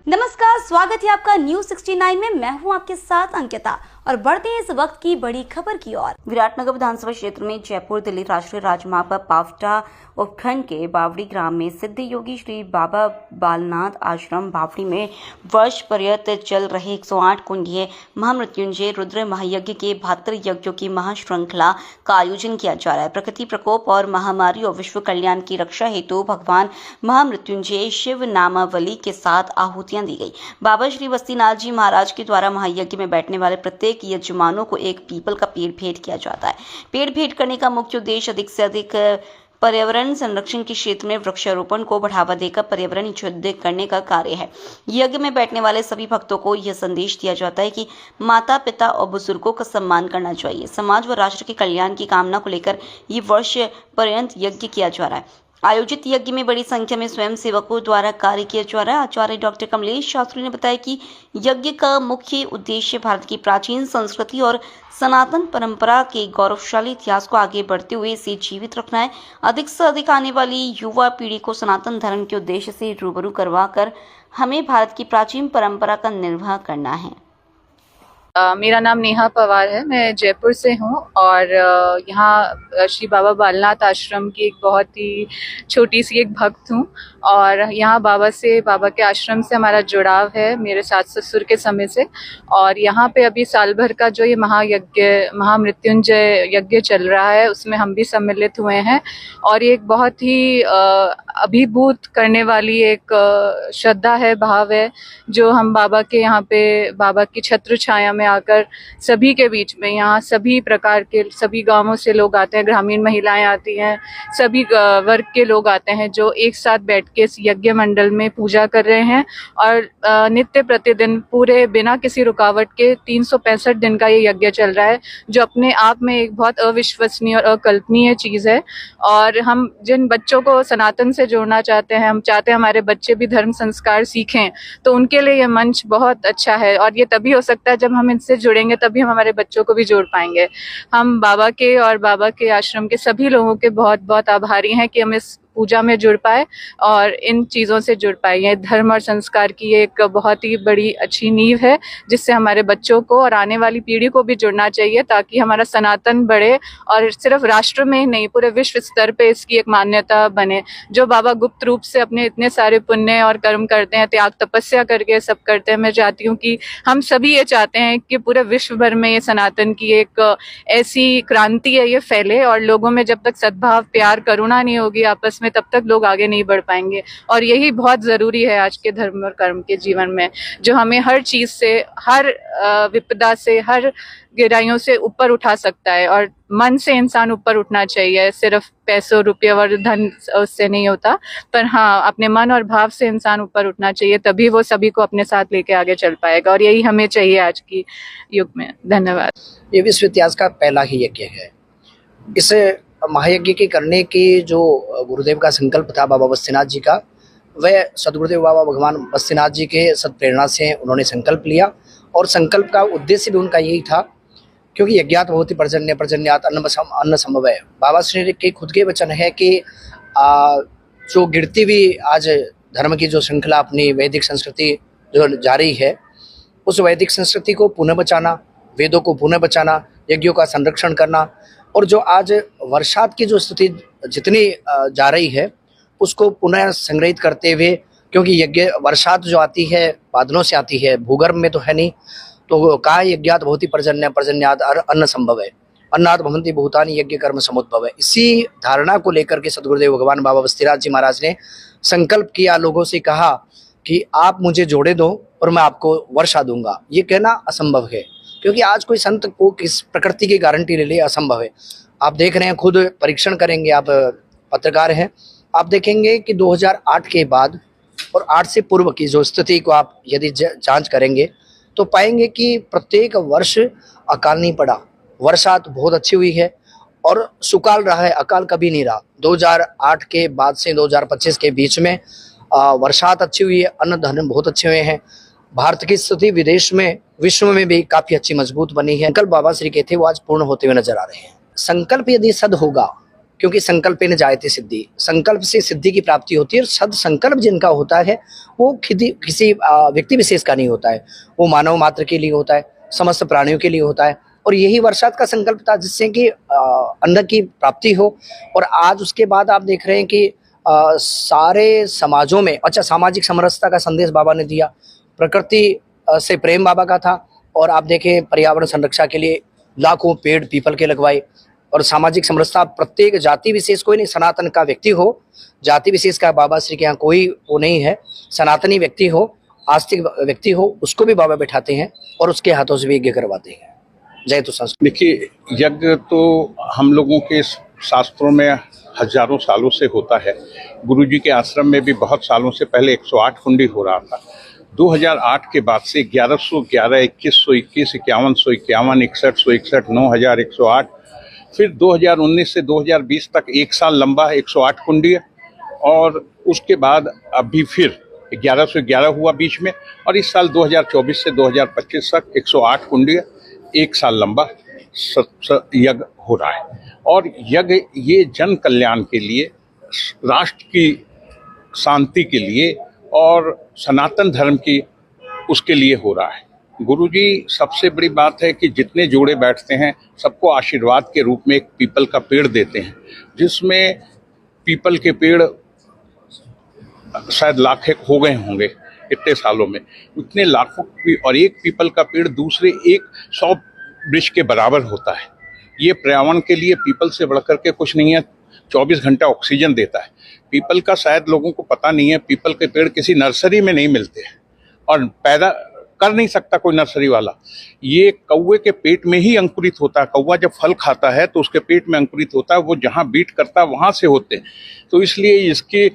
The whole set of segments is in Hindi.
नमस्कार, स्वागत है आपका न्यूज 69 में। मैं हूं आपके साथ अंकिता और बढ़ते हैं इस वक्त की बड़ी खबर की ओर। विराटनगर विधानसभा क्षेत्र में जयपुर दिल्ली राष्ट्रीय राजमार्ग पर पावटा उपखंड के बावड़ी ग्राम में सिद्ध योगी श्री बाबा बालनाथ आश्रम बावड़ी में वर्ष पर्यंत चल रहे 108 कुंडीय महामृत्युंजय रुद्र महायज्ञ के 72 यज्ञों की महाश्रृंखला का आयोजन किया जा रहा है। प्रकृति प्रकोप और महामारी और विश्व कल्याण की रक्षा हेतु भगवान महामृत्युंजय शिव नामावली के साथ आहुतियां दी गई। बाबा श्री बस्तीनाथ जी महाराज के द्वारा महायज्ञ में बैठने वाले प्रत्येक यजमानों को एक पीपल का पेड़ भेंट किया जाता है। पेड़ भेंट करने का मुख्य उद्देश्य अधिक से अधिक पर्यावरण संरक्षण के क्षेत्र में वृक्षारोपण को बढ़ावा देकर पर्यावरण शुद्ध करने का कार्य है। यज्ञ में बैठने वाले सभी भक्तों को यह संदेश दिया जाता है कि माता पिता और बुजुर्गों का सम्मान करना चाहिए। समाज व राष्ट्र के कल्याण की कामना को लेकर ये वर्ष पर्यंत यज्ञ किया जा रहा है। आयोजित यज्ञ में बड़ी संख्या में स्वयं सेवकों द्वारा कार्य किया जा रहा है। आचार्य डॉक्टर कमलेश शास्त्री ने बताया कि यज्ञ का मुख्य उद्देश्य भारत की प्राचीन संस्कृति और सनातन परंपरा के गौरवशाली इतिहास को आगे बढ़ते हुए इसे जीवित रखना है। अधिक से अधिक आने वाली युवा पीढ़ी को सनातन धर्म के उद्देश्य से रूबरू करवा कर हमें भारत की प्राचीन परंपरा का निर्वाह करना है। मेरा नाम नेहा पवार है। मैं जयपुर से हूँ और यहाँ श्री बाबा बालनाथ आश्रम की एक बहुत ही छोटी सी एक भक्त हूँ और यहाँ बाबा के आश्रम से हमारा जुड़ाव है मेरे सास ससुर के समय से। और यहाँ पे अभी साल भर का जो ये महामृत्युंजय यज्ञ चल रहा है उसमें हम भी सम्मिलित हुए हैं और ये एक बहुत ही अभिभूत करने वाली एक श्रद्धा है, भाव है जो हम बाबा के यहाँ पे बाबा की छत्र छाया में आकर सभी के बीच में, यहाँ सभी प्रकार के सभी गांवों से लोग आते हैं, ग्रामीण महिलाएं आती हैं, सभी वर्ग के लोग आते हैं जो एक साथ बैठ के इस यज्ञ मंडल में पूजा कर रहे हैं। और नित्य प्रतिदिन पूरे बिना किसी रुकावट के 365 दिन का ये यज्ञ चल रहा है जो अपने आप में एक बहुत अविश्वसनीय और अकल्पनीय चीज़ है। और हम जिन बच्चों को सनातन से जोड़ना चाहते हैं, हम चाहते हैं हमारे बच्चे भी धर्म संस्कार सीखें, तो उनके लिए ये मंच बहुत अच्छा है। और ये तभी हो सकता है जब हम इनसे जुड़ेंगे, तभी हम हमारे बच्चों को भी जोड़ पाएंगे। हम बाबा के और बाबा के आश्रम के सभी लोगों के बहुत बहुत आभारी हैं कि हम इस पूजा में जुड़ पाए और इन चीज़ों से जुड़ पाए। ये धर्म और संस्कार की एक बहुत ही बड़ी अच्छी नींव है जिससे हमारे बच्चों को और आने वाली पीढ़ी को भी जुड़ना चाहिए ताकि हमारा सनातन बढ़े और सिर्फ राष्ट्र में ही नहीं पूरे विश्व स्तर पे इसकी एक मान्यता बने। जो बाबा गुप्त रूप से अपने इतने सारे पुण्य और कर्म करते हैं, त्याग तपस्या करके सब करते हैं, मैं चाहती हूँ कि हम सभी ये चाहते हैं कि पूरे विश्व भर में ये सनातन की एक ऐसी क्रांति है ये फैले। और लोगों में जब तक सद्भाव प्यार करुणा नहीं होगी आपस में, तब तक लोग आगे नहीं बढ़ पाएंगे। और यही बहुत जरूरी है आज के धर्म और कर्म के जीवन में, जो हमें हर चीज से, हर विपदा से, हर गिराइयों से ऊपर उठा सकता है। और मन से इंसान ऊपर उठना चाहिए, सिर्फ पैसों रुपये और धन उससे नहीं होता, पर हाँ अपने मन और भाव से इंसान ऊपर उठना चाहिए, तभी वो सभी को अपने साथ लेके आगे चल पाएगा। और यही हमें चाहिए आज की युग में। धन्यवाद। ये विश्व इतिहास का पहला ही यज्ञ है। इस महायज्ञ के करने की जो गुरुदेव का संकल्प था बाबा बस्तीनाथ जी का, वह सदगुरुदेव बाबा भगवान बस्तीनाथ जी के सत्प्रेरणा से उन्होंने संकल्प लिया। और संकल्प का उद्देश्य भी उनका यही था, क्योंकि यज्ञात भवति पर्जन्य पर्जन्यात अन्न संभव है। बाबा श्री के खुद के वचन है कि जो गिरती हुई आज धर्म की जो श्रृंखला अपनी वैदिक संस्कृति जो जारी है, उस वैदिक संस्कृति को पुनः बचाना, वेदों को पुनः बचाना, यज्ञों का संरक्षण करना, और जो आज वर्षात की जो स्थिति जितनी जा रही है उसको पुनः संग्रहित करते हुए, क्योंकि यज्ञ वर्षात जो आती है बादलों से आती है, भूगर्भ में तो है नहीं, तो का यज्ञात भवति पर्जन्य पर्जन्यात अन्न संभव है, अन्नात् भवन्ति भूतानि यज्ञ कर्म समुद्भव है। इसी धारणा को लेकर के सदगुरुदेव भगवान बाबा बस्तीनाथ जी महाराज ने संकल्प किया, लोगों से कहा कि आप मुझे जोड़े दो और मैं आपको वर्षा दूंगा। ये कहना असंभव है, क्योंकि आज कोई संत को किस प्रकृति की गारंटी ले ले, असंभव है। आप देख रहे हैं, खुद परीक्षण करेंगे, आप पत्रकार हैं, आप देखेंगे कि 2008 के बाद और 8 से पूर्व की जो स्थिति को आप यदि जांच करेंगे तो पाएंगे कि प्रत्येक वर्ष अकाल नहीं पड़ा, वर्षात बहुत अच्छी हुई है और सुकाल रहा है, अकाल कभी नहीं रहा। 2008 के बाद से 2025 के बीच में वर्षात अच्छी हुई है, अन्न धन बहुत अच्छे हुए हैं। भारत की स्थिति विदेश में, विश्व में भी काफी अच्छी मजबूत बनी है। संकल्प बाबा श्री के थे वो आज पूर्ण होते हुए नजर आ रहे हैं। संकल्प यदि सद होगा क्योंकि संकल्पेन जायते सिद्धि, संकल्प से सिद्धि की प्राप्ति होती है। और सद संकल्प जिनका होता है वो किसी व्यक्ति विशेष का नहीं होता है, वो मानव मात्र के लिए होता है, समस्त प्राणियों के लिए होता है। और यही वर्षात का संकल्प था जिससे कि अन्न की प्राप्ति हो। और आज उसके बाद आप देख रहे हैं कि सारे समाजों में सामाजिक समरसता का संदेश बाबा ने दिया। प्रकृति से प्रेम बाबा का था। और आप देखें पर्यावरण संरक्षा के लिए लाखों पेड़ पीपल के लगवाए। और सामाजिक समरसता, प्रत्येक जाति विशेष कोई नहीं, सनातन का व्यक्ति हो, जाति विशेष का बाबा श्री के यहाँ कोई वो नहीं है, सनातनी व्यक्ति हो, आस्तिक व्यक्ति हो, उसको भी बाबा बैठाते हैं और उसके हाथों से भी यज्ञ करवाते हैं। जय तो संस्कृत। देखिए, यज्ञ तो हम लोगों के शास्त्रों में हजारों सालों से होता है। गुरुजी के आश्रम में भी बहुत सालों से पहले 108 कुंडी हो रहा था। 2008 के बाद से 1111, 2121, 5151, 6161, 9108, फिर 2019 से 2020 तक एक साल लंबा 108 कुंडी, और उसके बाद अभी फिर 1111 हुआ बीच में, और इस साल 2024 से 2025 तक 108 कुंडी, एक साल लंबा यज्ञ हो रहा है। और यज्ञ ये जन कल्याण के लिए, राष्ट्र की शांति के लिए और सनातन धर्म की उसके लिए हो रहा है। गुरुजी सबसे बड़ी बात है कि जितने जोड़े बैठते हैं सबको आशीर्वाद के रूप में एक पीपल का पेड़ देते हैं, जिसमें पीपल के पेड़ शायद लाख हो गए होंगे इतने सालों में, इतने लाखों और एक पीपल का पेड़ दूसरे 100 वृक्ष के बराबर होता है। ये पर्यावरण के लिए पीपल से बढ़कर के कुछ नहीं है। 24 घंटा ऑक्सीजन देता है। पीपल का शायद लोगों को पता नहीं है, पीपल के पेड़ किसी नर्सरी में नहीं मिलते हैं और पैदा कर नहीं सकता कोई नर्सरी वाला। ये कौवे के पेट में ही अंकुरित होता है। कौवा जब फल खाता है तो उसके पेट में अंकुरित होता है, वो जहाँ बीट करता है वहाँ से होते हैं। तो इसलिए इसके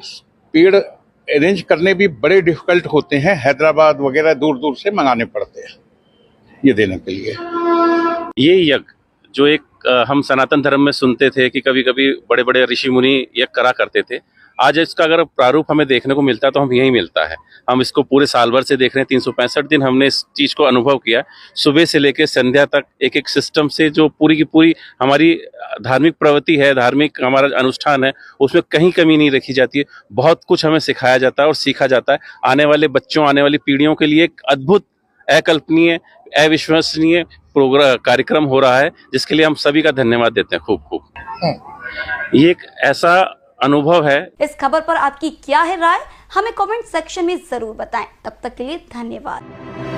पेड़ अरेंज करने भी बड़े डिफिकल्ट होते हैं, हैदराबाद वगैरह दूर दूर से मंगाने पड़ते हैं ये देने के लिए। ये यज्ञ जो एक हम सनातन धर्म में सुनते थे कि कभी कभी बड़े बड़े ऋषि मुनि यज्ञ करा करते थे, आज इसका अगर प्रारूप हमें देखने को मिलता है तो हम यही मिलता है। हम इसको पूरे साल भर से देख रहे हैं, 365 दिन हमने इस चीज़ को अनुभव किया। सुबह से लेकर संध्या तक एक एक सिस्टम से जो पूरी की पूरी हमारी धार्मिक प्रवृत्ति है, धार्मिक हमारा अनुष्ठान है, उसमें कहीं कमी नहीं रखी जाती है। बहुत कुछ हमें सिखाया जाता है और सीखा जाता है। आने वाले बच्चों, आने वाली पीढ़ियों के लिए एक अद्भुत, अकल्पनीय, अविश्वसनीय कार्यक्रम हो रहा है, जिसके लिए हम सभी का धन्यवाद देते हैं खूब खूब। ये एक ऐसा अनुभव है। इस खबर पर आपकी क्या है राय, हमें कमेंट सेक्शन में जरूर बताएं। तब तक के लिए धन्यवाद।